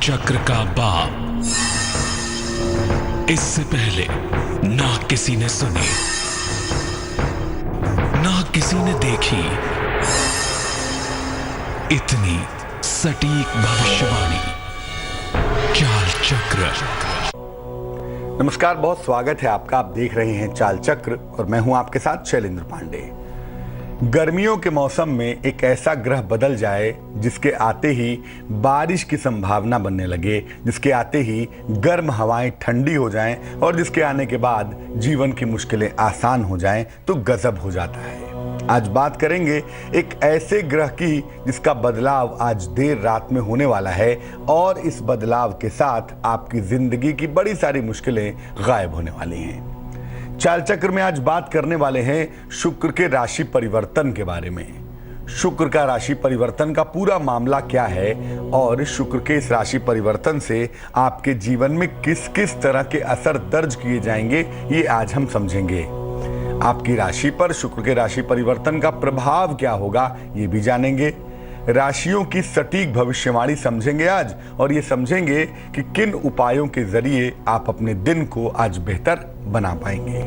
चक्र का बाप। इससे पहले ना किसी ने सुनी, ना किसी ने देखी इतनी सटीक भविष्यवाणी। चाल चक्र। नमस्कार, बहुत स्वागत है आपका। आप देख रहे हैं चाल चक्र और मैं हूं आपके साथ शैलेंद्र पांडे। गर्मियों के मौसम में एक ऐसा ग्रह बदल जाए जिसके आते ही बारिश की संभावना बनने लगे, जिसके आते ही गर्म हवाएं ठंडी हो जाएं और जिसके आने के बाद जीवन की मुश्किलें आसान हो जाएं तो गजब हो जाता है। आज बात करेंगे एक ऐसे ग्रह की जिसका बदलाव आज देर रात में होने वाला है और इस बदलाव के साथ आपकी जिंदगी की बड़ी सारी मुश्किलें गायब होने वाली हैं। चाल चक्र में आज बात करने वाले हैं शुक्र के राशि परिवर्तन के बारे में। शुक्र का राशि परिवर्तन का पूरा मामला क्या है और शुक्र के इस राशि परिवर्तन से आपके जीवन में किस किस तरह के असर दर्ज किए जाएंगे, ये आज हम समझेंगे। आपकी राशि पर शुक्र के राशि परिवर्तन का प्रभाव क्या होगा, ये भी जानेंगे। राशियों की सटीक भविष्यवाणी समझेंगे आज और ये समझेंगे कि किन उपायों के जरिए आप अपने दिन को आज बेहतर बना पाएंगे।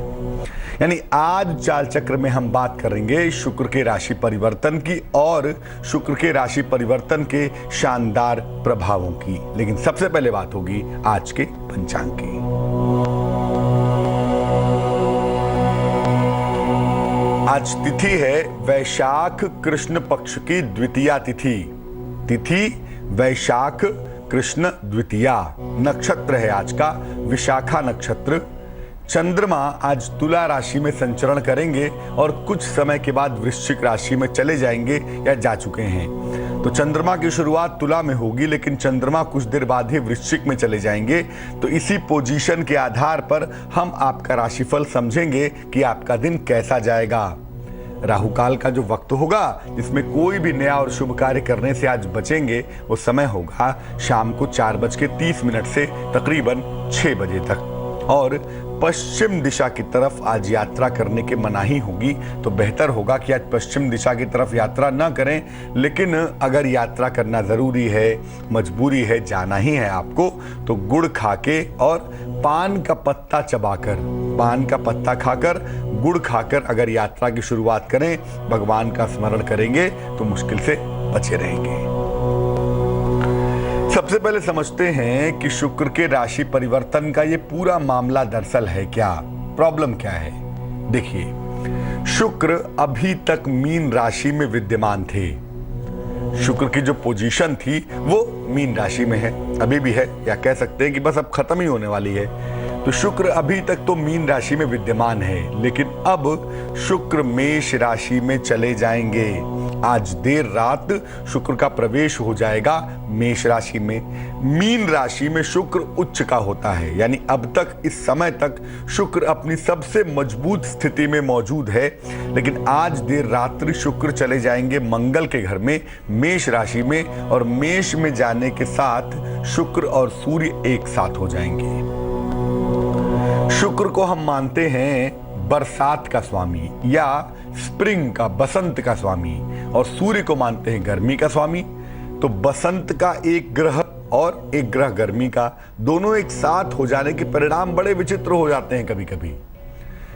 यानी आज चाल चक्र में हम बात करेंगे शुक्र के राशि परिवर्तन की और शुक्र के राशि परिवर्तन के शानदार प्रभावों की। लेकिन सबसे पहले बात होगी आज के पंचांग की। आज तिथि है वैशाख कृष्ण पक्ष की द्वितीया तिथि। तिथि वैशाख कृष्ण द्वितीया। नक्षत्र है आज का विशाखा नक्षत्र। चंद्रमा आज तुला राशि में संचरण करेंगे और कुछ समय के बाद वृश्चिक राशि में चले जाएंगे या जा चुके हैं। तो चंद्रमा की शुरुआत तुला में होगी लेकिन चंद्रमा कुछ देर बाद ही वृश्चिक में चले जाएंगे। तो इसी पोजीशन के आधार पर हम आपका राशिफल समझेंगे कि आपका दिन कैसा जाएगा। राहु काल का जो वक्त होगा जिसमें कोई भी नया और शुभ कार्य करने से आज बचेंगे, वो समय होगा शाम को 4:30 से तकरीबन 6 बजे तक। और पश्चिम दिशा की तरफ आज यात्रा करने की मनाही होगी। तो बेहतर होगा कि आज पश्चिम दिशा की तरफ यात्रा ना करें, लेकिन अगर यात्रा करना जरूरी है, मजबूरी है, जाना ही है आपको, तो गुड़ खाके और पान का पत्ता चबाकर, पान का पत्ता खाकर, गुड़ खाकर अगर यात्रा की शुरुआत करें, भगवान का स्मरण करेंगे तो मुश्किल से बचे रहेंगे। सबसे पहले समझते हैं कि शुक्र के राशि परिवर्तन का ये पूरा मामला दरअसल है क्या, प्रॉब्लम क्या है। देखिए, शुक्र अभी तक मीन राशि में विद्यमान थे। शुक्र की जो पोजीशन थी वो मीन राशि में है, अभी भी है, या कह सकते हैं कि बस अब खत्म ही होने वाली है। तो शुक्र अभी तक तो मीन राशि में विद्यमान है, लेकिन अब शुक्र मेष राशि में चले जाएंगे। आज देर रात शुक्र का प्रवेश हो जाएगा मेष राशि में। मीन राशि में शुक्र उच्च का होता है, यानी अब तक इस समय तक शुक्र अपनी सबसे मजबूत स्थिति में मौजूद है, लेकिन आज देर रात्रि शुक्र चले जाएंगे मंगल के घर में मेष राशि में, और मेष में जाने के साथ शुक्र और सूर्य एक साथ हो जाएंगे। शुक्र को हम मानते हैं बरसात का स्वामी या स्प्रिंग का, बसंत का स्वामी, और सूर्य को मानते हैं गर्मी का स्वामी। तो बसंत का एक ग्रह और एक ग्रह गर्मी का, दोनों एक साथ हो जाने के परिणाम बड़े विचित्र हो जाते हैं कभी कभी।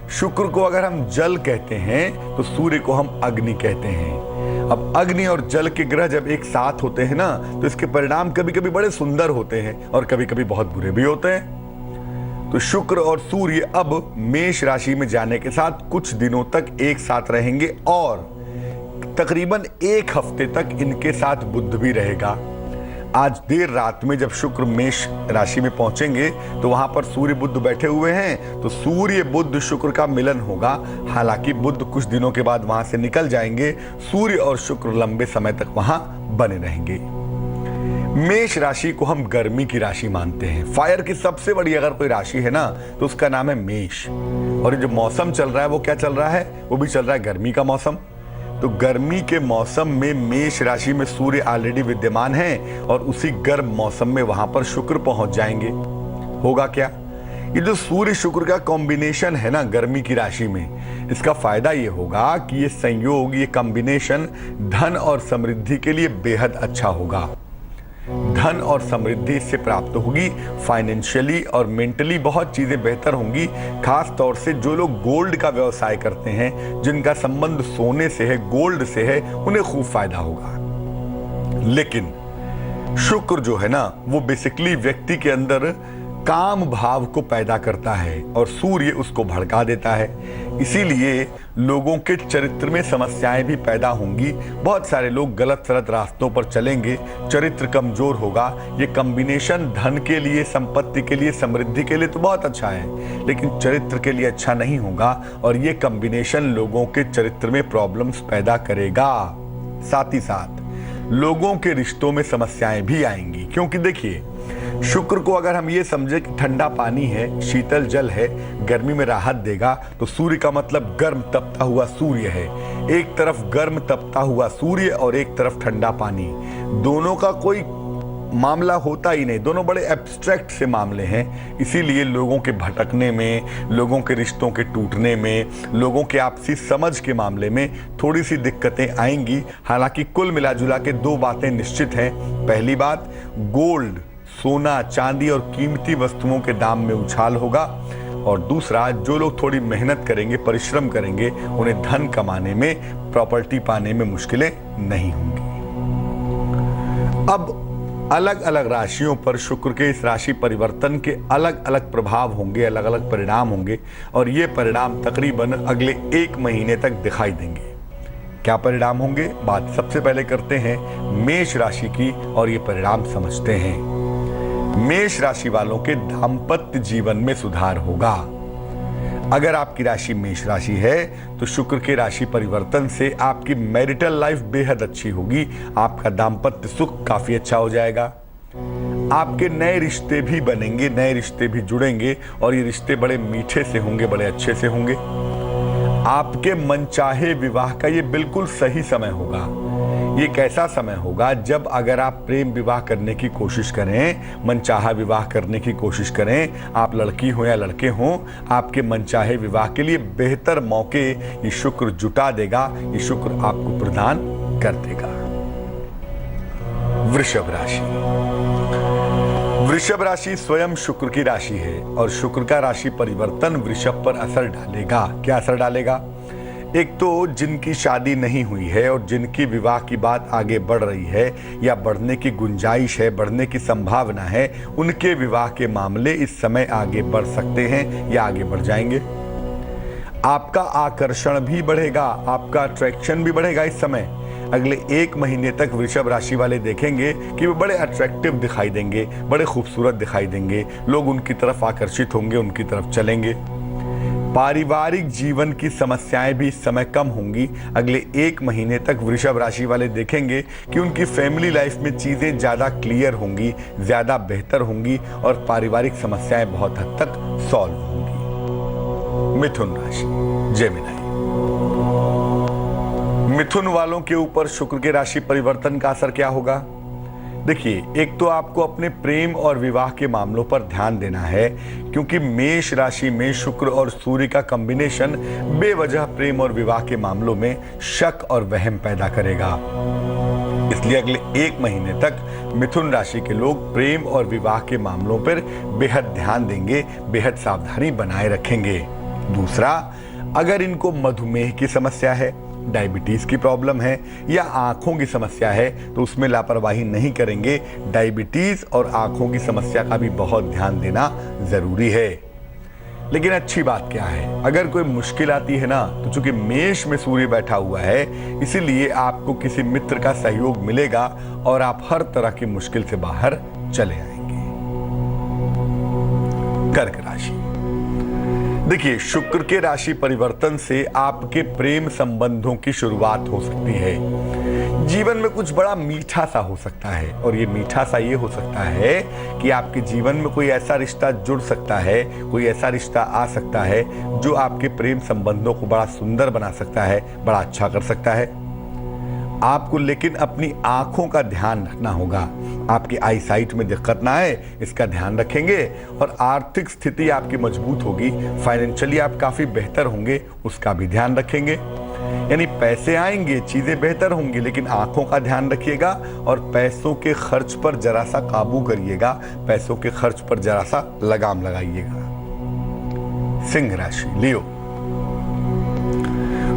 शुक्र को अगर हम जल कहते हैं तो सूर्य को हम अग्नि कहते हैं। अब अग्नि और जल के ग्रह जब एक साथ होते हैं ना, तो इसके परिणाम कभी कभी बड़े सुंदर होते हैं और कभी कभी बहुत बुरे भी होते हैं। तो शुक्र और सूर्य अब मेष राशि में जाने के साथ कुछ दिनों तक एक साथ रहेंगे और तकरीबन 1 हफ्ते तक इनके साथ बुध भी रहेगा। आज देर रात में जब शुक्र मेष राशि में पहुंचेंगे तो वहां पर सूर्य बुध बैठे हुए हैं, तो सूर्य बुध शुक्र का मिलन होगा। हालांकि बुध कुछ दिनों के बाद वहां से निकल जाएंगे, सूर्य और शुक्र लंबे समय तक वहां बने रहेंगे। मेष राशि को हम गर्मी की राशि मानते हैं। फायर की सबसे बड़ी अगर कोई राशि है ना तो उसका नाम है मेष। और ये जो मौसम चल रहा है वो क्या चल रहा है, वो भी चल रहा है गर्मी का मौसम। तो गर्मी के मौसम में मेष राशि में सूर्य ऑलरेडी विद्यमान है और उसी गर्म मौसम में वहां पर शुक्र पहुंच जाएंगे। होगा क्या, ये जो सूर्य शुक्र का कॉम्बिनेशन है ना गर्मी की राशि में, इसका फायदा ये होगा कि ये संयोग, ये कॉम्बिनेशन धन और समृद्धि के लिए बेहद अच्छा होगा। धन और समृद्धि इससे प्राप्त होगी। फाइनेंशियली और मेंटली बहुत चीजें बेहतर होंगी। खास तौर से जो लोग गोल्ड का व्यवसाय करते हैं, जिनका संबंध सोने से है, गोल्ड से है, उन्हें खूब फायदा होगा। लेकिन शुक्र जो है ना, वो बेसिकली व्यक्ति के अंदर काम भाव को पैदा करता है और सूर्य उसको भड़का देता है। इसीलिए लोगों के चरित्र में समस्याएं भी पैदा होंगी। बहुत सारे लोग गलत सलत रास्तों पर चलेंगे, चरित्र कमजोर होगा। ये कॉम्बिनेशन धन के लिए, संपत्ति के लिए, समृद्धि के लिए तो बहुत अच्छा है, लेकिन चरित्र के लिए अच्छा नहीं होगा और ये कॉम्बिनेशन लोगों के चरित्र में प्रॉब्लम्स पैदा करेगा। साथ ही साथ लोगों के रिश्तों में समस्याएं भी आएंगी, क्योंकि देखिए, शुक्र को अगर हम ये समझे कि ठंडा पानी है, शीतल जल है, गर्मी में राहत देगा, तो सूर्य का मतलब गर्म तपता हुआ सूर्य है। एक तरफ गर्म तपता हुआ सूर्य और एक तरफ ठंडा पानी, दोनों का कोई मामला होता ही नहीं, दोनों बड़े एब्स्ट्रैक्ट से मामले हैं। इसीलिए लोगों के भटकने में, लोगों के रिश्तों के टूटने में, लोगों के आपसी समझ के मामले में थोड़ी सी दिक्कतें आएंगी। हालांकि कुल मिला जुला के दो बातें निश्चित हैं। पहली बात, गोल्ड, सोना, चांदी और कीमती वस्तुओं के दाम में उछाल होगा, और दूसरा, जो लोग थोड़ी मेहनत करेंगे, परिश्रम करेंगे, उन्हें धन कमाने में, प्रॉपर्टी पाने में मुश्किलें नहीं होंगी। अब अलग अलग राशियों पर शुक्र के इस राशि परिवर्तन के अलग अलग प्रभाव होंगे, अलग अलग परिणाम होंगे, और ये परिणाम तकरीबन अगले 1 महीने तक दिखाई देंगे। क्या परिणाम होंगे, बात सबसे पहले करते हैं मेष राशि की और ये परिणाम समझते हैं। मेष राशि वालों के दाम्पत्य जीवन में सुधार होगा। अगर आपकी राशि मेष राशि है तो शुक्र के राशि परिवर्तन से आपकी मैरिटल लाइफ बेहद अच्छी होगी। आपका दाम्पत्य सुख काफी अच्छा हो जाएगा। आपके नए रिश्ते भी बनेंगे, नए रिश्ते भी जुड़ेंगे, और ये रिश्ते बड़े मीठे से होंगे, बड़े अच्छे से होंगे। आपके मनचाहे विवाह का ये बिल्कुल सही समय होगा। ये कैसा समय होगा, जब अगर आप प्रेम विवाह करने की कोशिश करें, मनचाहा विवाह करने की कोशिश करें, आप लड़की हो या लड़के हों, आपके मनचाहे विवाह के लिए बेहतर मौके ये शुक्र जुटा देगा, ये शुक्र आपको प्रदान कर देगा। वृषभ राशि। वृषभ राशि स्वयं शुक्र की राशि है और शुक्र का राशि परिवर्तन वृषभ पर असर डालेगा। क्या असर डालेगा? एक तो जिनकी शादी नहीं हुई है और जिनकी विवाह की बात आगे बढ़ रही है या बढ़ने की गुंजाइश है, बढ़ने की संभावना है, उनके विवाह के मामले इस समय आगे बढ़ सकते हैं या आगे बढ़ जाएंगे। आपका आकर्षण भी बढ़ेगा, आपका अट्रैक्शन भी बढ़ेगा। इस समय अगले 1 महीने तक वृषभ राशि वाले देखेंगे कि वे बड़े अट्रैक्टिव दिखाई देंगे, बड़े खूबसूरत दिखाई देंगे। लोग उनकी तरफ आकर्षित होंगे, उनकी तरफ चलेंगे। पारिवारिक जीवन की समस्याएं भी इस समय कम होंगी। अगले 1 महीने तक वृषभ राशि वाले देखेंगे कि उनकी फैमिली लाइफ में चीजें ज्यादा क्लियर होंगी, ज्यादा बेहतर होंगी और पारिवारिक समस्याएं बहुत हद तक सॉल्व होंगी। मिथुन राशि, जेमिनी। मिथुन वालों के ऊपर शुक्र के राशि परिवर्तन का असर क्या होगा? देखिए, एक तो आपको अपने प्रेम और विवाह के मामलों पर ध्यान देना है, क्योंकि मेष राशि में शुक्र और सूर्य का कॉम्बिनेशन बेवजह प्रेम और विवाह के मामलों में शक और वहम पैदा करेगा। इसलिए अगले 1 महीने तक मिथुन राशि के लोग प्रेम और विवाह के मामलों पर बेहद ध्यान देंगे, बेहद सावधानी बनाए रखेंगे। दूसरा, अगर इनको मधुमेह की समस्या है, डायबिटीज की प्रॉब्लम है या आंखों की समस्या है, तो उसमें लापरवाही नहीं करेंगे। डायबिटीज और आंखों की समस्या का भी बहुत ध्यान देना जरूरी है। लेकिन अच्छी बात क्या है, अगर कोई मुश्किल आती है ना, तो चूंकि मेष में सूर्य बैठा हुआ है, इसीलिए आपको किसी मित्र का सहयोग मिलेगा और आप हर तरह की मुश्किल से बाहर चले आएंगे। कर्क राशि। देखिए, शुक्र के राशि परिवर्तन से आपके प्रेम संबंधों की शुरुआत हो सकती है। जीवन में कुछ बड़ा मीठा सा हो सकता है, और ये मीठा सा ये हो सकता है कि आपके जीवन में कोई ऐसा रिश्ता जुड़ सकता है, कोई ऐसा रिश्ता आ सकता है जो आपके प्रेम संबंधों को बड़ा सुंदर बना सकता है, बड़ा अच्छा कर सकता है। आपको लेकिन अपनी आंखों का ध्यान रखना होगा, आपकी आई साइट में दिक्कत ना आए, इसका ध्यान रखेंगे। और आर्थिक स्थिति आपकी मजबूत होगी, फाइनेंशियली आप काफी बेहतर होंगे, उसका भी ध्यान रखेंगे। यानी पैसे आएंगे, चीजें बेहतर होंगी, लेकिन आंखों का ध्यान रखिएगा और पैसों के खर्च पर जरा सा काबू करिएगा, पैसों के खर्च पर जरा सा लगाम लगाइएगा। सिंह राशि, लियो।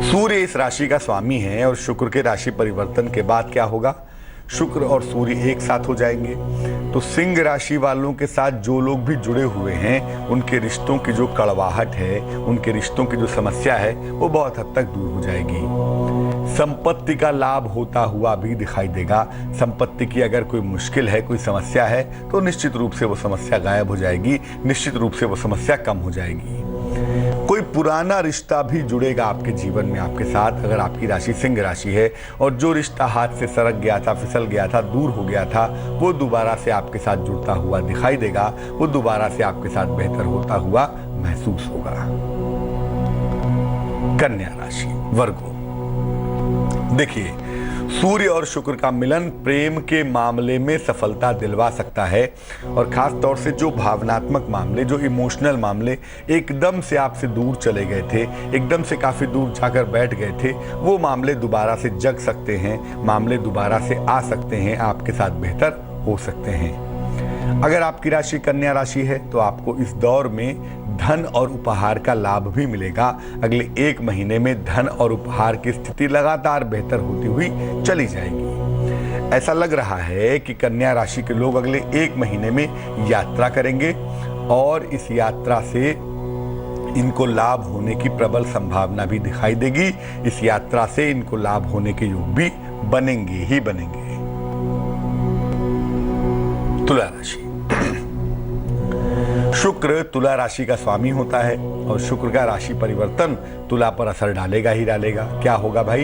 सूर्य इस राशि का स्वामी है और शुक्र के राशि परिवर्तन के बाद क्या होगा, शुक्र और सूर्य एक साथ हो जाएंगे। तो सिंह राशि वालों के साथ जो लोग भी जुड़े हुए हैं, उनके रिश्तों की जो कड़वाहट है, उनके रिश्तों की जो समस्या है, वो बहुत हद तक दूर हो जाएगी। संपत्ति का लाभ होता हुआ भी दिखाई देगा। संपत्ति की अगर कोई मुश्किल है, कोई समस्या है, तो निश्चित रूप से वो समस्या गायब हो जाएगी, निश्चित रूप से वो समस्या कम हो जाएगी। कोई पुराना रिश्ता भी जुड़ेगा आपके जीवन में आपके साथ, अगर आपकी राशि सिंह राशि है, और जो रिश्ता हाथ से सरक गया था, फिसल गया था, दूर हो गया था, वो दोबारा से आपके साथ जुड़ता हुआ दिखाई देगा, वो दोबारा से आपके साथ बेहतर होता हुआ महसूस होगा। कन्या राशि, वर्गो। देखिए, सूर्य और शुक्र का मिलन प्रेम के मामले में सफलता दिलवा सकता है, और खास तौर से जो भावनात्मक मामले, जो इमोशनल मामले एकदम से आपसे दूर चले गए थे, एकदम से काफी दूर जाकर बैठ गए थे, वो मामले दोबारा से जग सकते हैं, मामले दोबारा से आ सकते हैं, आपके साथ बेहतर हो सकते हैं। अगर आपकी राशि कन्या राशि है तो आपको इस दौर में धन और उपहार का लाभ भी मिलेगा। अगले 1 महीने में धन और उपहार की स्थिति लगातार बेहतर होती हुई चली जाएगी। ऐसा लग रहा है कि कन्या राशि के लोग अगले 1 महीने में यात्रा करेंगे और इस यात्रा से इनको लाभ होने की प्रबल संभावना भी दिखाई देगी। इस यात्रा से इनको लाभ होने के योग भी बनेंगे ही बनेंगे। तुला राशि। शुक्र तुला राशि का स्वामी होता है और शुक्र का राशि परिवर्तन तुला पर असर डालेगा ही डालेगा। क्या होगा भाई?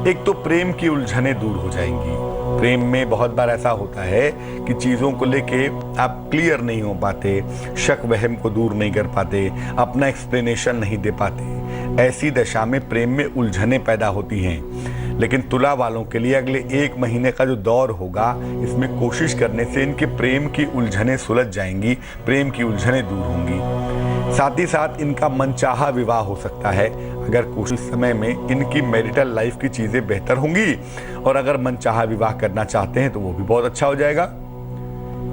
एक तो प्रेम की उलझनें दूर हो जाएंगी। प्रेम में बहुत बार ऐसा होता है कि चीजों को लेके आप क्लियर नहीं हो पाते, शक वहम को दूर नहीं कर पाते, अपना एक्सप्लेनेशन नहीं दे पाते। ऐसी दशा में प्रेम में उलझनें पैदा होती हैं। लेकिन तुला वालों के लिए अगले 1 महीने का जो दौर होगा, इसमें कोशिश करने से इनके प्रेम की उलझनें सुलझ जाएंगी, प्रेम की उलझनें दूर होंगी। साथ ही साथ इनका मनचाहा विवाह हो सकता है अगर कुछ समय में इनकी मैरिटल लाइफ की चीजें बेहतर होंगी, और अगर मनचाहा विवाह करना चाहते हैं तो वो भी बहुत अच्छा हो जाएगा।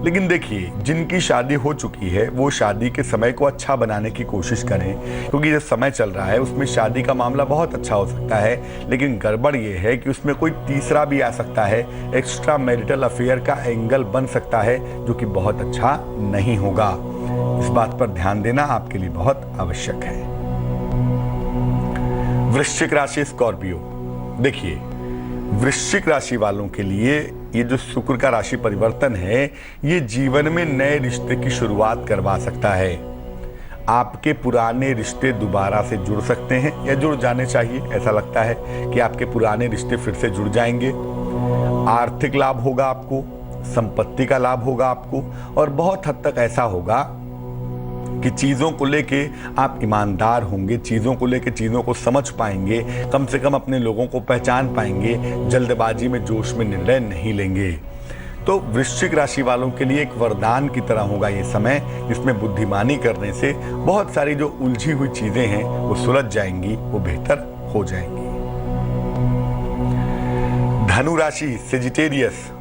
लेकिन देखिए, जिनकी शादी हो चुकी है वो शादी के समय को अच्छा बनाने की कोशिश करें, क्योंकि जो समय चल रहा है उसमें शादी का मामला बहुत अच्छा हो सकता है। लेकिन गड़बड़ ये है कि उसमें कोई तीसरा भी आ सकता है, एक्स्ट्रा मैरिटल अफेयर का एंगल बन सकता है, जो कि बहुत अच्छा नहीं होगा। इस बात पर ध्यान देना आपके लिए बहुत आवश्यक है। वृश्चिक राशि, स्कॉर्पियो। देखिए, वृश्चिक राशि वालों के लिए ये जो शुक्र का राशि परिवर्तन है, ये जीवन में नए रिश्ते की शुरुआत करवा सकता है। आपके पुराने रिश्ते दोबारा से जुड़ सकते हैं या जुड़ जाने चाहिए। ऐसा लगता है कि आपके पुराने रिश्ते फिर से जुड़ जाएंगे। आर्थिक लाभ होगा आपको, संपत्ति का लाभ होगा आपको, और बहुत हद तक ऐसा होगा कि चीज़ों को लेके आप ईमानदार होंगे, चीज़ों को लेके चीज़ों को समझ पाएंगे, कम से कम अपने लोगों को पहचान पाएंगे, जल्दबाजी में जोश में निर्णय नहीं लेंगे। तो वृश्चिक राशि वालों के लिए एक वरदान की तरह होगा ये समय, जिसमें बुद्धिमानी करने से बहुत सारी जो उलझी हुई चीज़ें हैं वो सुलझ जाएंगी, वो बेहतर हो जाएंगी। धनु राशि, सेजिटेरियस।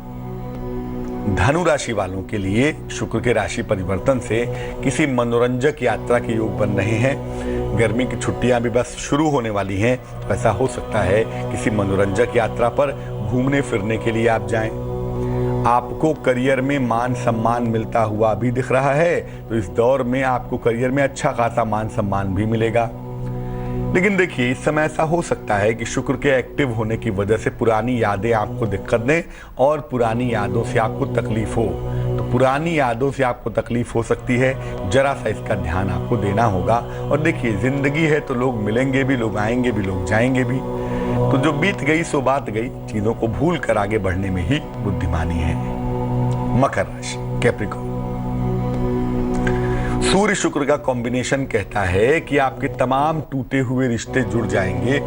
धनु राशि वालों के लिए शुक्र के राशि परिवर्तन से किसी मनोरंजक यात्रा के योग बन रहे हैं। गर्मी की छुट्टियां भी बस शुरू होने वाली हैं, तो ऐसा हो सकता है किसी मनोरंजक यात्रा पर घूमने फिरने के लिए आप जाएं। आपको करियर में मान सम्मान मिलता हुआ भी दिख रहा है, तो इस दौर में आपको करियर में अच्छा खासा मान सम्मान भी मिलेगा। लेकिन देखिए, इस समय ऐसा हो सकता है कि शुक्र के एक्टिव होने की वजह से पुरानी यादें आपको दिक्कत दें और पुरानी यादों से आपको तकलीफ हो। तो पुरानी यादों से आपको तकलीफ हो सकती है, जरा सा इसका ध्यान आपको देना होगा। और देखिए, जिंदगी है तो लोग मिलेंगे भी, लोग आएंगे भी, लोग जाएंगे भी। तो जो बीत गई सो बात गई, चीजों को भूल कर आगे बढ़ने में ही बुद्धिमानी है। मकर राशि, कैप्रिकॉर्न। सूर्य शुक्र का कॉम्बिनेशन कहता है कि आपके तमाम टूटे हुए रिश्ते जुड़ जाएंगे,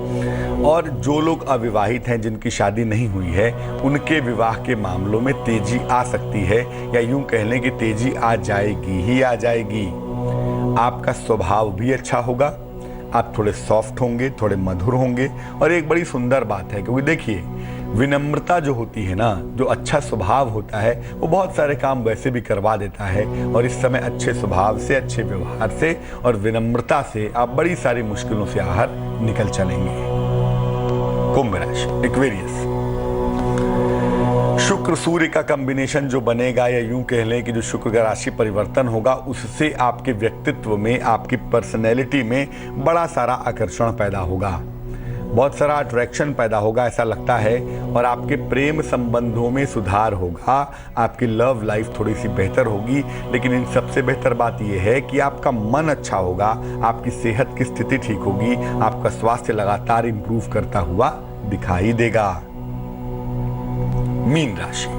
और जो लोग अविवाहित हैं, जिनकी शादी नहीं हुई है, उनके विवाह के मामलों में तेजी आ सकती है, या यूं कह लें कि तेजी आ जाएगी ही आ जाएगी। आपका स्वभाव भी अच्छा होगा, आप थोड़े सॉफ्ट होंगे, थोड़े मधुर होंगे। और एक बड़ी सुंदर बात है, क्योंकि देखिए विनम्रता जो होती है ना, जो अच्छा स्वभाव होता है, वो बहुत सारे काम वैसे भी करवा देता है। और इस समय अच्छे स्वभाव से, अच्छे व्यवहार से और विनम्रता से आप बड़ी सारी मुश्किलों से बाहर निकल चलेंगे। कुंभ राशि, एक्वेरियस। शुक्र सूर्य का कॉम्बिनेशन जो बनेगा, या यूं कह लें कि जो शुक्र का राशि परिवर्तन होगा, उससे आपके व्यक्तित्व में, आपकी पर्सनैलिटी में बड़ा सारा आकर्षण पैदा होगा, बहुत सारा अट्रैक्शन पैदा होगा ऐसा लगता है। और आपके प्रेम संबंधों में सुधार होगा, आपकी लव लाइफ थोड़ी सी बेहतर होगी। लेकिन इन सबसे बेहतर बात यह है कि आपका मन अच्छा होगा, आपकी सेहत की स्थिति ठीक होगी, आपका स्वास्थ्य लगातार इंप्रूव करता हुआ दिखाई देगा। मीन राशि।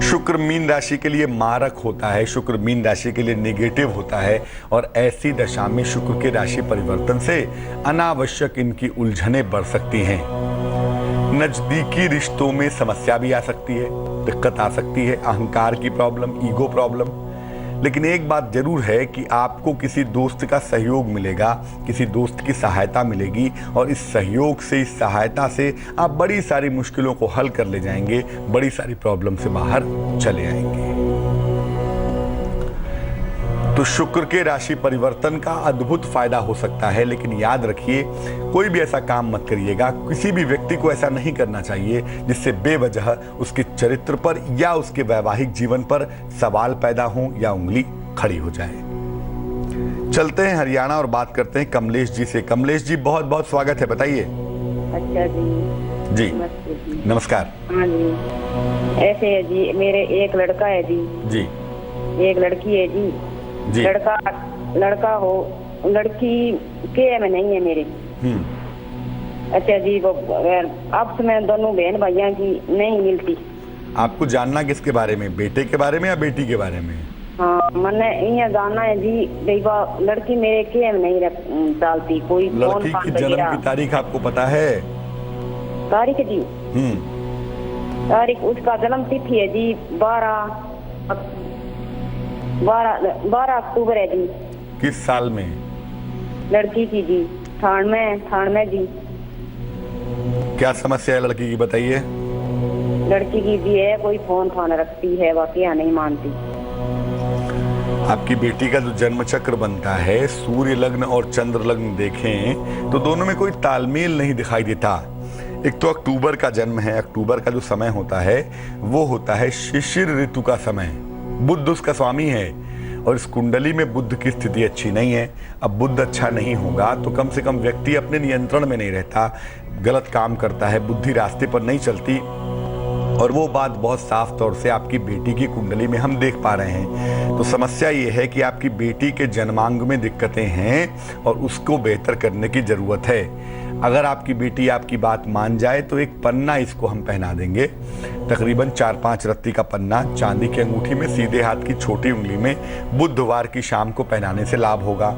शुक्र मीन राशि के लिए मारक होता है, शुक्र मीन राशि के लिए नेगेटिव होता है। और ऐसी दशा में शुक्र के राशि परिवर्तन से अनावश्यक इनकी उलझनें बढ़ सकती हैं। नजदीकी रिश्तों में समस्या भी आ सकती है, दिक्कत आ सकती है, अहंकार की प्रॉब्लम, ईगो प्रॉब्लम। लेकिन एक बात जरूर है कि आपको किसी दोस्त का सहयोग मिलेगा, किसी दोस्त की सहायता मिलेगी। और इस सहयोग से, इस सहायता से आप बड़ी सारी मुश्किलों को हल कर ले जाएंगे, बड़ी सारी प्रॉब्लम से बाहर चले आएंगे। तो शुक्र के राशि परिवर्तन का अद्भुत फायदा हो सकता है। लेकिन याद रखिए, कोई भी ऐसा काम मत करिएगा, किसी भी व्यक्ति को ऐसा नहीं करना चाहिए जिससे बेवजह उसके चरित्र पर या उसके वैवाहिक जीवन पर सवाल पैदा हो या उंगली खड़ी हो जाए। चलते हैं हरियाणा और बात करते हैं कमलेश जी से। कमलेश जी, बहुत बहुत स्वागत है, बताइए। अच्छा जी। जी नमस्कार। हाँ जी, ऐसे है जी, मेरे एक लड़का है जी, एक लड़की है जी। लड़का हो, लड़की के में नहीं है मेरे। अच्छा जी, वो अब मैं दोनों बहन भाइयों की नहीं मिलती। आपको जानना किसके बारे में, बेटे के बारे में या बेटी के बारे में? हाँ, मैंने ये जानना है जी, लड़की मेरे के में नहीं डालती कोई। लड़की की जन्म की तारीख आपको पता है? तारीख जी, तारीख उसका जन्म तिथि है जी 12 अक्टूबर है जी। किस साल में? लड़की की जी 98 जी। क्या समस्या है लड़की की, बताइए। लड़की की भी है, कोई फोन रखती है, वाकई नहीं मानती। आपकी बेटी का जो जन्म चक्र बनता है, सूर्य लग्न और चंद्र लग्न देखें तो दोनों में कोई तालमेल नहीं दिखाई देता। एक तो अक्टूबर का जन्म है, अक्टूबर का जो समय होता है वो होता है शिशिर ऋतु का समय, बुध उसका स्वामी है। और इस कुंडली में बुध की स्थिति अच्छी नहीं है। अब बुध अच्छा नहीं होगा तो कम से कम व्यक्ति अपने नियंत्रण में नहीं रहता, गलत काम करता है, बुद्धि रास्ते पर नहीं चलती। और वो बात बहुत साफ तौर से आपकी बेटी की कुंडली में हम देख पा रहे हैं। तो समस्या ये है कि आपकी बेटी के जन्मांग में दिक्कतें हैं और उसको बेहतर करने की जरूरत है। अगर आपकी बेटी आपकी बात मान जाए तो एक पन्ना इसको हम पहना देंगे, तकरीबन 4-5 रत्ती का पन्ना चांदी की अंगूठी में सीधे हाथ की छोटी उंगली में, बुधवार की शाम को पहनाने से लाभ होगा।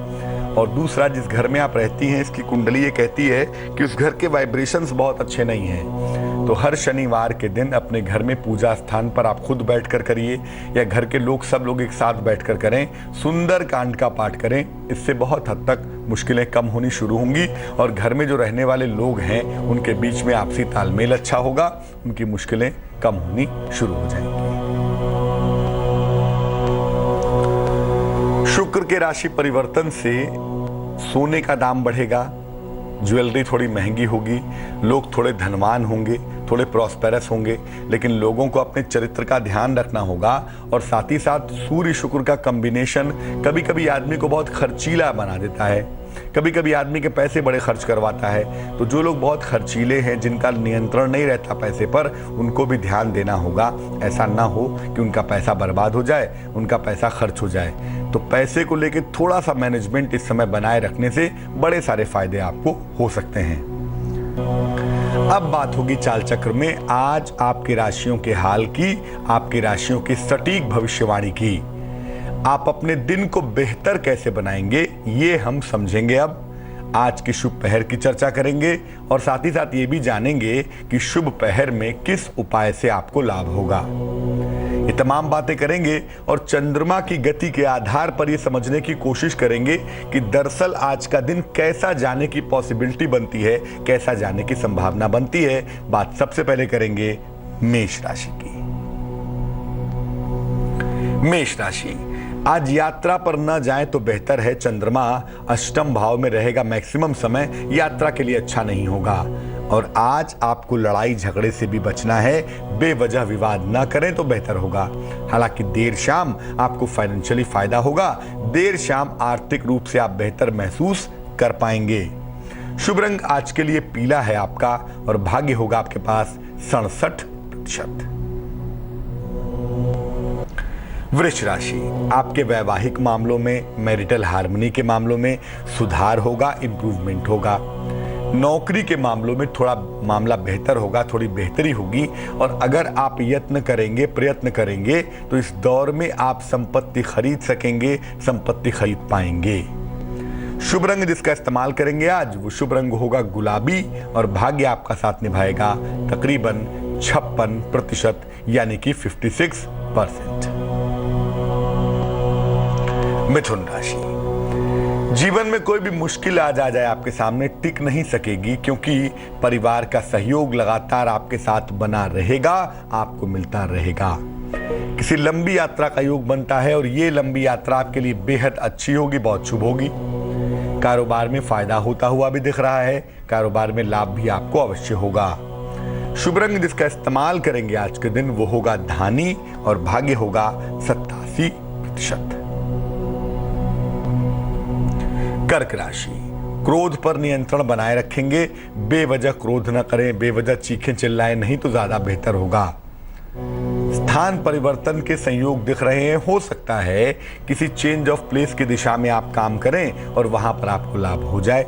और दूसरा, जिस घर में आप रहती हैं, इसकी कुंडली ये कहती है कि उस घर के वाइब्रेशंस बहुत अच्छे नहीं हैं। तो हर शनिवार के दिन अपने घर में पूजा स्थान पर आप खुद बैठकर करिए या घर के लोग, सब लोग एक साथ बैठकर करें, सुंदर कांड का पाठ करें। इससे बहुत हद तक मुश्किलें कम होनी शुरू होंगी और घर में जो रहने वाले लोग हैं उनके बीच में आपसी तालमेल अच्छा होगा, उनकी मुश्किलें कम होनी शुरू हो जाएंगी। शुक्र के राशि परिवर्तन से सोने का दाम बढ़ेगा, ज्वेलरी थोड़ी महंगी होगी, लोग थोड़े धनवान होंगे, थोड़े प्रॉस्पेरस होंगे। लेकिन लोगों को अपने चरित्र का ध्यान रखना होगा। और साथ ही साथ सूर्य शुक्र का कॉम्बिनेशन कभी कभी आदमी को बहुत खर्चीला बना देता है, कभी कभी आदमी के पैसे बड़े खर्च करवाता है। तो जो लोग बहुत खर्चीले हैं, जिनका नियंत्रण नहीं रहता पैसे पर, उनको भी ध्यान देना होगा। ऐसा ना हो कि उनका पैसा बर्बाद हो जाए, उनका पैसा खर्च हो जाए। तो पैसे को लेकर थोड़ा सा मैनेजमेंट इस समय बनाए रखने से बड़े सारे फायदे आपको हो सकते हैं। अब बात होगी चाल चक्र में आज आपकी राशियों के हाल की, आपकी राशियों की सटीक भविष्यवाणी की। आप अपने दिन को बेहतर कैसे बनाएंगे ये हम समझेंगे। अब आज की शुभ पहर की चर्चा करेंगे और साथ ही साथ ये भी जानेंगे कि शुभ पहर में किस उपाय से आपको लाभ होगा। ये तमाम बातें करेंगे और चंद्रमा की गति के आधार पर ये समझने की कोशिश करेंगे कि दरअसल आज का दिन कैसा जाने की पॉसिबिलिटी बनती है, कैसा जाने की संभावना बनती है। बात सबसे पहले करेंगे मेष राशि की। मेष राशि, आज यात्रा पर न जाएं तो बेहतर है। चंद्रमा अष्टम भाव में रहेगा, मैक्सिमम समय यात्रा के लिए अच्छा नहीं होगा। और आज आपको लड़ाई झगड़े से भी बचना है, बेवजह विवाद ना करें तो बेहतर होगा। हालांकि देर शाम आपको फाइनेंशियली फायदा होगा, देर शाम आर्थिक रूप से आप बेहतर महसूस कर पाएंगे। शुभ रंग आज के लिए पीला है आपका और भाग्य होगा आपके पास 67%। वृष राशि, आपके वैवाहिक मामलों में, मैरिटल हार्मनी के मामलों में सुधार होगा, इंप्रूवमेंट होगा। नौकरी के मामलों में थोड़ा मामला बेहतर होगा, थोड़ी बेहतरी होगी। और अगर आप यत्न करेंगे, प्रयत्न करेंगे तो इस दौर में आप संपत्ति खरीद सकेंगे, संपत्ति खरीद पाएंगे। शुभ रंग जिसका इस्तेमाल करेंगे आज, वो शुभ रंग होगा गुलाबी और भाग्य आपका साथ निभाएगा तकरीबन 56% यानी कि 56%। मिथुन राशि, जीवन में कोई भी मुश्किल आ जाए आपके सामने, टिक नहीं सकेगी, क्योंकि परिवार का सहयोग लगातार आपके साथ बना रहेगा, आपको मिलता रहेगा। किसी लंबी यात्रा का योग बनता है और ये लंबी यात्रा आपके लिए बेहद अच्छी होगी, बहुत शुभ होगी। कारोबार में फायदा होता हुआ भी दिख रहा है, कारोबार में लाभ भी आपको अवश्य होगा। शुभ रंग जिसका इस्तेमाल करेंगे आज के दिन वो होगा धानी और भाग्य होगा 87%। कर्क राशि, क्रोध पर नियंत्रण बनाए रखेंगे, बेवजह क्रोध न करें, बेवजह चीखें चिल्लाएं नहीं तो ज्यादा बेहतर होगा। स्थान परिवर्तन के संयोग दिख रहे हैं, हो सकता है किसी चेंज ऑफ प्लेस की दिशा में आप काम करें और वहां पर आपको लाभ हो जाए।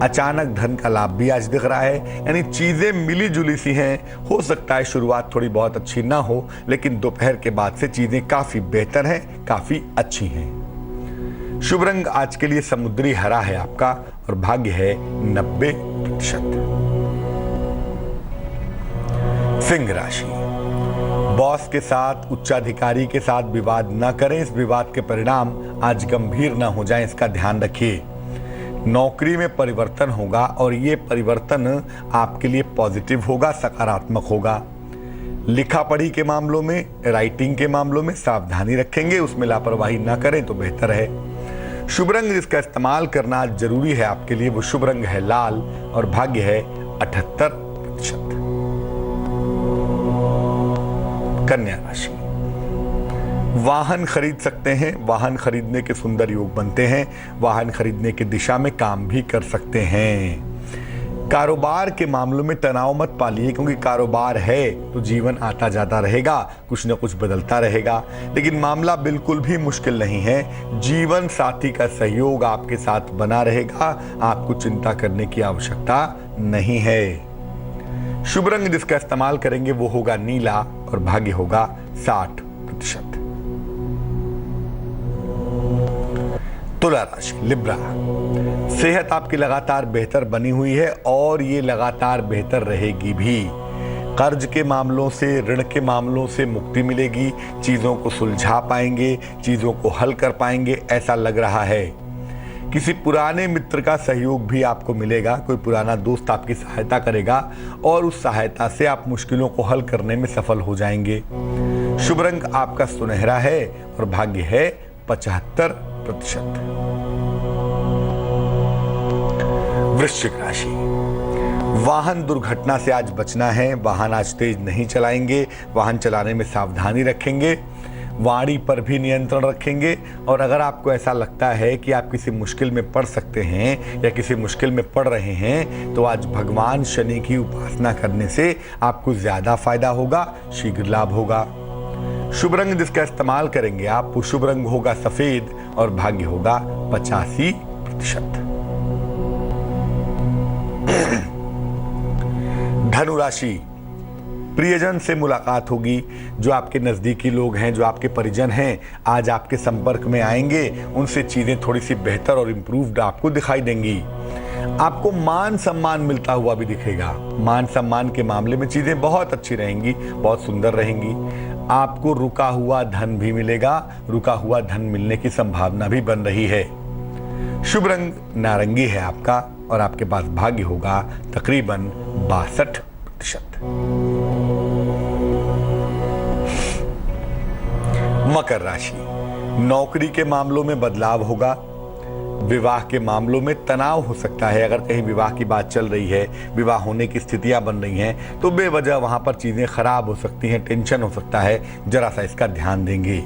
अचानक धन का लाभ भी आज दिख रहा है, यानी चीजें मिली जुली सी हैं। हो सकता है शुरुआत थोड़ी बहुत अच्छी ना हो, लेकिन दोपहर के बाद से चीजें काफी बेहतर हैं, काफी अच्छी हैं। शुभ रंग आज के लिए समुद्री हरा है आपका और भाग्य है 90%। सिंह राशि, बॉस के साथ, उच्चाधिकारी के साथ विवाद न करें, इस विवाद के परिणाम आज गंभीर न हो जाएं, इसका ध्यान रखिए। नौकरी में परिवर्तन होगा और ये परिवर्तन आपके लिए पॉजिटिव होगा, सकारात्मक होगा। लिखा पढ़ी के मामलों में, राइटिंग के मामलों में सावधानी रखेंगे, उसमें लापरवाही ना करें तो बेहतर है। शुभ रंग जिसका इस्तेमाल करना जरूरी है आपके लिए वो शुभ रंग है लाल और भाग्य है 78%। कन्या राशि, वाहन खरीद सकते हैं, वाहन खरीदने के सुंदर योग बनते हैं, वाहन खरीदने की दिशा में काम भी कर सकते हैं। कारोबार के मामलों में तनाव मत पालिए, क्योंकि कारोबार है तो जीवन आता जाता रहेगा, कुछ न कुछ बदलता रहेगा। लेकिन मामला बिल्कुल भी मुश्किल नहीं है, जीवन साथी का सहयोग आपके साथ बना रहेगा, आपको चिंता करने की आवश्यकता नहीं है। शुभ रंग जिसका इस्तेमाल करेंगे वो होगा नीला और भाग्य होगा 60%। तुला राशि, लिब्रा, सेहत आपकी लगातार बेहतर बनी हुई है और ये लगातार बेहतर रहेगी भी। कर्ज के मामलों से, ऋण के मामलों से मुक्ति मिलेगी, चीजों को सुलझा पाएंगे, चीजों को हल कर पाएंगे ऐसा लग रहा है। किसी पुराने मित्र का सहयोग भी आपको मिलेगा, कोई पुराना दोस्त आपकी सहायता करेगा और उस सहायता से आप मुश्किलों को हल करने में सफल हो जाएंगे। शुभ रंग आपका सुनहरा है और भाग्य है 75%। वृश्चिक राशि, वाहन दुर्घटना से आज बचना है, वाहन आज तेज नहीं चलाएंगे, वाहन चलाने में सावधानी रखेंगे, वाणी पर भी नियंत्रण रखेंगे। और अगर आपको ऐसा लगता है कि आप किसी मुश्किल में पड़ सकते हैं या किसी मुश्किल में पड़ रहे हैं तो आज भगवान शनि की उपासना करने से आपको ज्यादा फायदा होगा, शीघ्र लाभ होगा। शुभ रंग जिसका इस्तेमाल करेंगे आप वो शुभ रंग होगा सफेद और भाग्य होगा 85%। धनु राशि, प्रियजन से मुलाकात होगी, जो आपके नजदीकी लोग हैं, जो आपके परिजन हैं, आज आपके संपर्क में आएंगे, उनसे चीजें थोड़ी सी बेहतर और इम्प्रूव्ड आपको दिखाई देंगी। आपको मान सम्मान मिलता हुआ भी दिखेगा, मान सम्मान के मामले में चीजें बहुत अच्छी रहेंगी, बहुत सुंदर रहेंगी। आपको रुका हुआ धन भी मिलेगा, रुका हुआ धन मिलने की संभावना भी बन रही है। शुभ रंग नारंगी है आपका और आपके पास भाग्य होगा तकरीबन 62%। मकर राशि, नौकरी के मामलों में बदलाव होगा, विवाह के मामलों में तनाव हो सकता है। अगर कहीं विवाह की बात चल रही है, विवाह होने की स्थितियां बन रही हैं, तो बेवजह वहां पर चीजें खराब हो सकती हैं, टेंशन हो सकता है, जरा सा इसका ध्यान देंगे।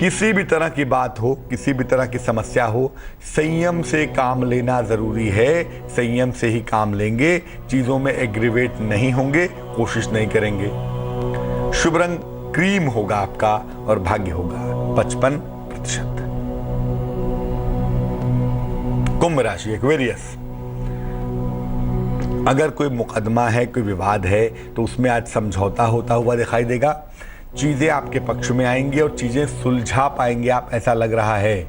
किसी भी तरह की बात हो, किसी भी तरह की समस्या हो, संयम से काम लेना जरूरी है। संयम से ही काम लेंगे, चीजों में एग्रीवेट नहीं होंगे, कोशिश नहीं करेंगे। शुभ रंग क्रीम होगा आपका और भाग्य होगा 55%। कुंभ राशि, एक्वेरियस, अगर कोई मुकदमा है, कोई विवाद है, तो उसमें आज समझौता होता हुआ दिखाई देगा। चीजें आपके पक्ष में आएंगी और चीजें सुलझा पाएंगे आप, ऐसा लग रहा है।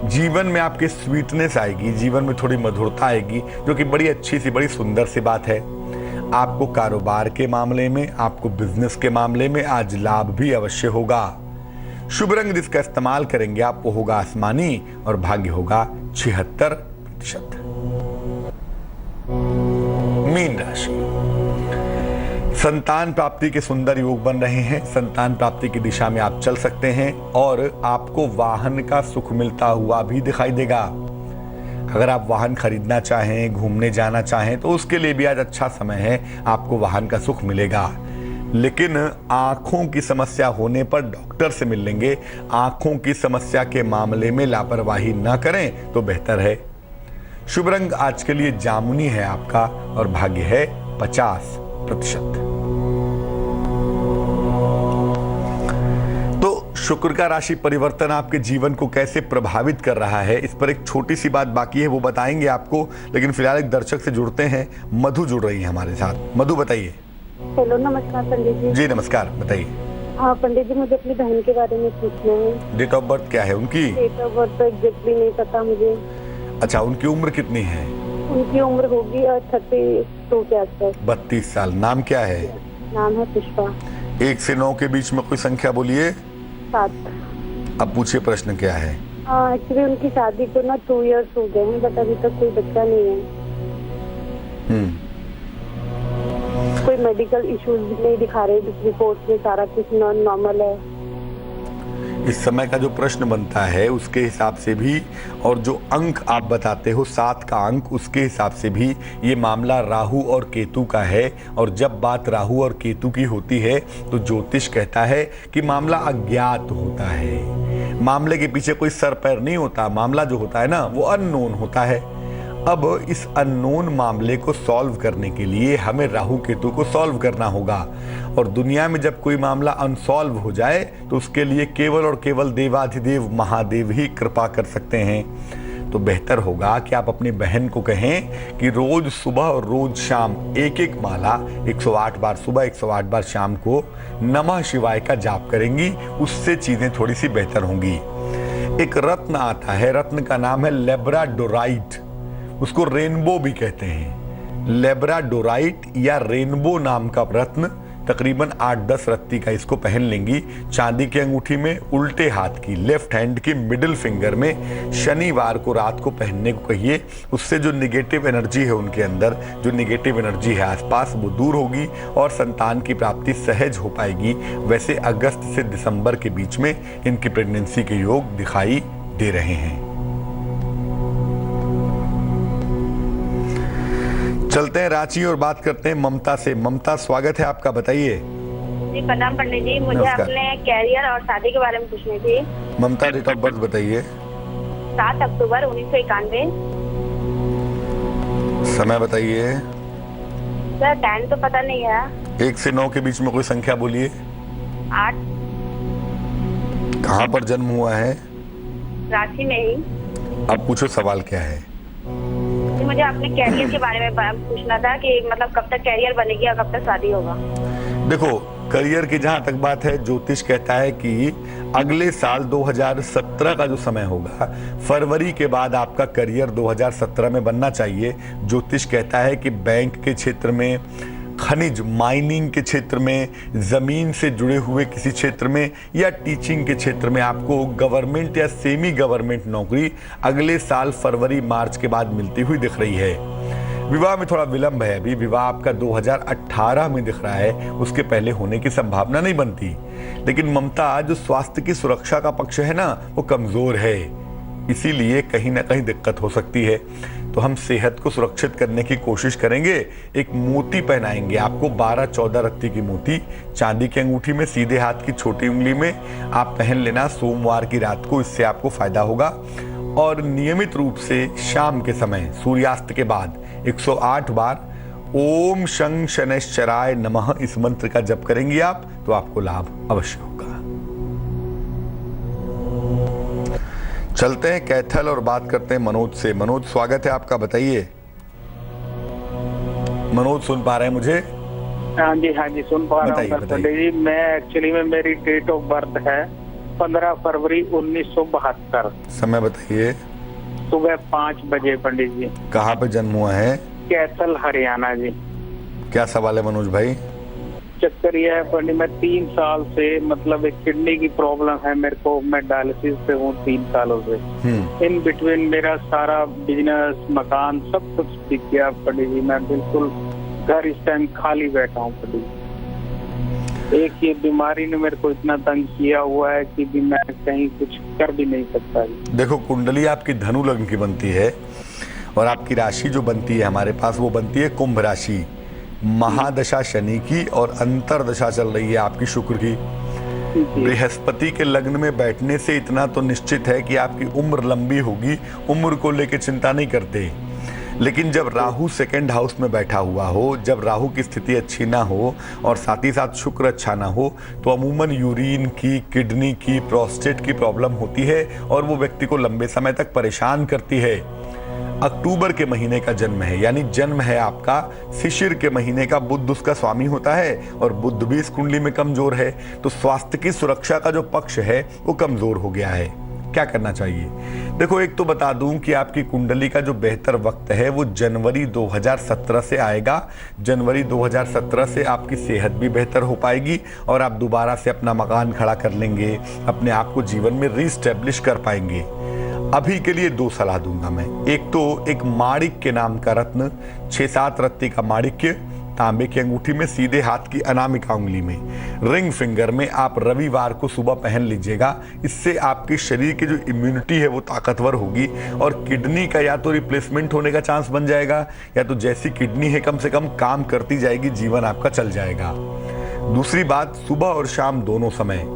जीवन में आपके स्वीटनेस आएगी, जीवन में थोड़ी मधुरता आएगी, जो कि बड़ी अच्छी सी, बड़ी सुंदर सी बात है। आपको कारोबार के मामले में, आपको बिजनेस के मामले में आज लाभ भी अवश्य होगा। शुभ रंग जिसका इस्तेमाल करेंगे आप वो होगा आसमानी और भाग्य होगा 76%। मीन राशि, संतान प्राप्ति के सुंदर योग बन रहे हैं। संतान प्राप्ति की दिशा में आप चल सकते हैं और आपको वाहन का सुख मिलता हुआ भी दिखाई देगा। अगर आप वाहन खरीदना चाहें, घूमने जाना चाहें, तो उसके लिए भी आज अच्छा समय है, आपको वाहन का सुख मिलेगा। लेकिन आंखों की समस्या होने पर डॉक्टर से मिल लेंगे। आंखों की समस्या के मामले में लापरवाही ना करें तो बेहतर है। शुभ रंग आज के लिए जामुनी है आपका और भाग्य है 50%। तो शुक्र का राशि परिवर्तन आपके जीवन को कैसे प्रभावित कर रहा है, इस पर एक छोटी सी बात बाकी है, वो बताएंगे आपको। लेकिन फिलहाल एक दर्शक से जुड़ते हैं, मधु जुड़ रही है हमारे साथ। मधु बताइए। हेलो, नमस्कार पंडित जी। जी नमस्कार, बताइए। हाँ पंडित जी, मुझे अपनी बहन के बारे में पूछना है। डेट ऑफ बर्थ क्या है उनकी? डेट ऑफ बर्थ तो एग्जैक्टली नहीं पता मुझे। अच्छा, उनकी उम्र कितनी है? उनकी उम्र होगी 32 के आसपास। 32 साल। नाम क्या है? नाम है पुष्पा। 1 से 9 के बीच में कोई संख्या बोलिए। 7। अब पूछिए प्रश्न क्या है? एक्चुअली उनकी शादी को ना 2 इयर्स हो गए हैं, बट अभी तक कोई बच्चा नहीं है। कोई मेडिकल इश्यूज भी नहीं दिखा रहे, रिपोर्ट में सारा कुछ नॉर्मल है। इस समय का जो प्रश्न बनता है उसके हिसाब से भी, और जो अंक आप बताते हो 7 का अंक, उसके हिसाब से भी ये मामला राहु और केतु का है। और जब बात राहु और केतु की होती है तो ज्योतिष कहता है कि मामला अज्ञात होता है। मामले के पीछे कोई सर पैर नहीं होता, मामला जो होता है ना वो अननोन होता है। अब इस अननोन मामले को सॉल्व करने के लिए हमें राहु केतु को सॉल्व करना होगा। और दुनिया में जब कोई मामला अनसॉल्व हो जाए तो उसके लिए केवल और केवल देवाधिदेव महादेव ही कृपा कर सकते हैं। तो बेहतर होगा कि आप अपनी बहन को कहें कि रोज सुबह और रोज शाम एक एक माला 108 बार सुबह 108 बार शाम को नमः शिवाय का जाप करेंगी, उससे चीजें थोड़ी सी बेहतर होंगी। एक रत्न आता है, रत्न का नाम है लेब्राडोराइट, उसको रेनबो भी कहते हैं। लेब्राडोराइट या रेनबो नाम का रत्न तकरीबन 8-10 रत्ती का इसको पहन लेंगी चांदी की अंगूठी में, उल्टे हाथ की, लेफ्ट हैंड की मिडिल फिंगर में। शनिवार को रात को पहनने को कहिए, उससे जो निगेटिव एनर्जी है उनके अंदर, जो निगेटिव एनर्जी है आसपास, वो दूर होगी और संतान की प्राप्ति सहज हो पाएगी। वैसे अगस्त से दिसंबर के बीच में इनकी प्रेगनेंसी के योग दिखाई दे रहे हैं। चलते हैं रांची और बात करते हैं ममता से। ममता, स्वागत है आपका, बताइए। जी प्रणाम पंडित जी, मुझे अपने कैरियर और शादी के बारे में पूछनी थी। ममता, डेट ऑफ बर्थ बताइए। 7 अक्टूबर 1991। समय बताइए। सर टाइम तो पता नहीं है। 1 से 9 के बीच में कोई संख्या बोलिए। 8। कहाँ पर जन्म हुआ है? रांची में ही। अब पूछो सवाल क्या है? मुझे अपने कैरियर के बारे में पूछना था कि मतलब कब तक कैरियर बनेगी और कब तक शादी होगा। देखो, करियर की जहां तक बात है, ज्योतिष कहता है कि अगले साल 2017 का जो समय होगा, फरवरी के बाद आपका करियर 2017 में बनना चाहिए। ज्योतिष कहता है कि बैंक के क्षेत्र में, खनिज माइनिंग के क्षेत्र में, जमीन से जुड़े हुए किसी क्षेत्र में या टीचिंग के क्षेत्र में आपको गवर्नमेंट या सेमी गवर्नमेंट नौकरी अगले साल फरवरी मार्च के बाद मिलती हुई दिख रही है। विवाह में थोड़ा विलंब है, अभी विवाह आपका 2018 में दिख रहा है, उसके पहले होने की संभावना नहीं बनती। लेकिन ममता, जो स्वास्थ्य की सुरक्षा का पक्ष है ना, वो कमजोर है, इसीलिए कहीं ना कहीं दिक्कत हो सकती है। तो हम सेहत को सुरक्षित करने की कोशिश करेंगे। एक मोती पहनाएंगे आपको, 12-14 रत्ती की मोती चांदी की अंगूठी में, सीधे हाथ की छोटी उंगली में आप पहन लेना सोमवार की रात को, इससे आपको फायदा होगा। और नियमित रूप से शाम के समय सूर्यास्त के बाद 108 बार ओम शं शनैश्चराय नमः इस मंत्र का जप करेंगे आप, तो आपको लाभ अवश्य होगा। चलते हैं कैथल और बात करते हैं मनोज से। मनोज, स्वागत है आपका, बताइए। मनोज सुन पा रहे हैं मुझे? हाँ जी सुन पा रहा हूँ पंडित जी। मैं एक्चुअली में मेरी डेट ऑफ बर्थ है 15 फरवरी 1972। समय बताइए। सुबह 5 बजे पंडित जी। कहाँ पे जन्म हुआ है? कैथल हरियाणा जी। क्या सवाल है मनोज भाई? चक्कर यह है पंडित, मैं 3 साल से मतलब एक किडनी की प्रॉब्लम है मेरे को, मैं डायलिसिस पे हूँ 3 सालों से। इन बिटवीन मेरा सारा बिजनेस, मकान सब कुछ बिक गया पंडित जी। मैं बिल्कुल घर इस टाइम खाली बैठा हूँ पंडित जी। एक ये बीमारी ने मेरे को इतना तंग किया हुआ है कि भी मैं कहीं कुछ कर भी नहीं सकता। देखो, कुंडली आपकी धनु लग्न की बनती है और आपकी राशि जो बनती है हमारे पास, वो बनती है कुंभ राशि। महादशा शनि की और अंतरदशा चल रही है आपकी शुक्र की। बृहस्पति के लग्न में बैठने से इतना तो निश्चित है कि आपकी उम्र लंबी होगी, उम्र को लेकर चिंता नहीं करते। लेकिन जब राहु सेकंड हाउस में बैठा हुआ हो, जब राहु की स्थिति अच्छी ना हो और साथ ही साथ शुक्र अच्छा ना हो, तो अमूमन यूरिन की, किडनी की, प्रोस्टेट की प्रॉब्लम होती है और वो व्यक्ति को लंबे समय तक परेशान करती है। अक्टूबर के महीने का जन्म है, यानी जन्म है आपका शिशिर के महीने का, बुध उसका स्वामी होता है और बुध भी इस कुंडली में कमजोर है, तो स्वास्थ्य की सुरक्षा का जो पक्ष है वो कमजोर हो गया है। क्या करना चाहिए? देखो, एक तो बता दूं कि आपकी कुंडली का जो बेहतर वक्त है वो जनवरी 2017 से आएगा। जनवरी 2017 से आपकी सेहत भी बेहतर हो पाएगी और आप दोबारा से अपना मकान खड़ा कर लेंगे, अपने आप को जीवन में रीस्टैब्लिश कर पाएंगे। अभी के लिए 2 सलाह दूंगा मैं। एक तो एक माणिक के नाम का रत्न, 6-7 रत्ती का माणिक्य तांबे की अंगूठी में, सीधे हाथ की अनामिका उंगली में, रिंग फिंगर में आप रविवार को सुबह पहन लीजिएगा। इससे आपके शरीर की जो इम्यूनिटी है वो ताकतवर होगी और किडनी का या तो रिप्लेसमेंट होने का चांस बन जाएगा या तो जैसी किडनी है कम से कम काम करती जाएगी, जीवन आपका चल जाएगा। दूसरी बात, सुबह और शाम दोनों समय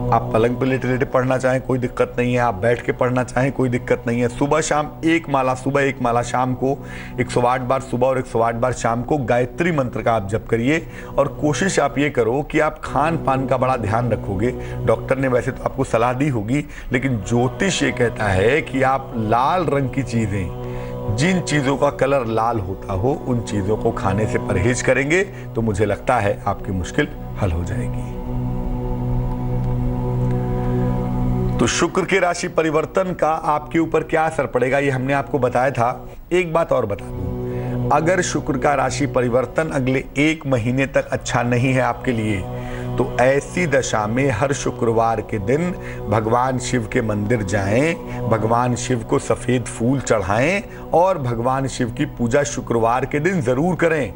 आप पलंग पर लेटे लेटे पढ़ना चाहें कोई दिक्कत नहीं है, आप बैठ के पढ़ना चाहें कोई दिक्कत नहीं है। सुबह शाम 1 माला सुबह, 1 माला शाम को, 108 बार सुबह और 108 बार शाम को गायत्री मंत्र का आप जप करिए। और कोशिश आप ये करो कि आप खान पान का बड़ा ध्यान रखोगे। डॉक्टर ने वैसे तो आपको सलाह दी होगी, लेकिन ज्योतिष ये कहता है कि आप लाल रंग की चीजें, जिन चीजों का कलर लाल होता हो, उन चीजों को खाने से परहेज करेंगे तो मुझे लगता है आपकी मुश्किल हल हो जाएगी। तो शुक्र के राशि परिवर्तन का आपके ऊपर क्या असर पड़ेगा ये हमने आपको बताया था। एक बात और बता दूं, अगर शुक्र का राशि परिवर्तन अगले 1 महीने तक अच्छा नहीं है आपके लिए, तो ऐसी दशा में हर शुक्रवार के दिन भगवान शिव के मंदिर जाएं, भगवान शिव को सफेद फूल चढ़ाएं और भगवान शिव की पूजा शुक्रवार के दिन जरूर करें।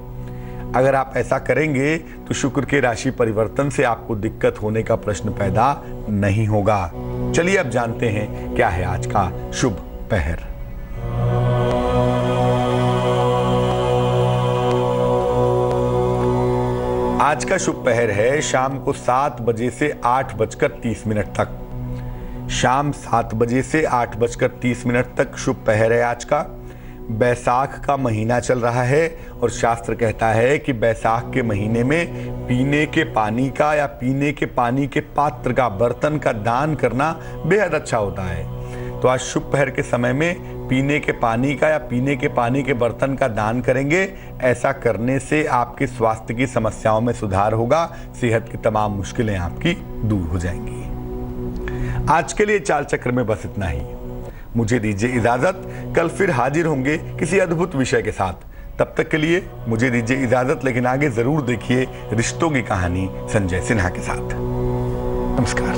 अगर आप ऐसा करेंगे तो शुक्र के राशि परिवर्तन से आपको दिक्कत होने का प्रश्न पैदा नहीं होगा। चलिए अब जानते हैं क्या है आज का शुभ पहर। आज का शुभ पहर है शाम को 7 बजे से 8:30 तक। शाम 7 बजे से 8:30 तक शुभ पहर है आज का। बैसाख का महीना चल रहा है और शास्त्र कहता है कि बैसाख के महीने में पीने के पानी का या पीने के पानी के पात्र का, बर्तन का दान करना बेहद अच्छा होता है। तो आज शुभ पहर के समय में पीने के पानी का या पीने के पानी के बर्तन का दान करेंगे। ऐसा करने से आपके स्वास्थ्य की समस्याओं में सुधार होगा, सेहत की तमाम मुश्किलें आपकी दूर हो जाएंगी। आज के लिए चाल चक्र में बस इतना ही। मुझे दीजिए इजाजत, कल फिर हाजिर होंगे किसी अद्भुत विषय के साथ। तब तक के लिए मुझे दीजिए इजाजत, लेकिन आगे जरूर देखिए रिश्तों की कहानी संजय सिन्हा के साथ। नमस्कार।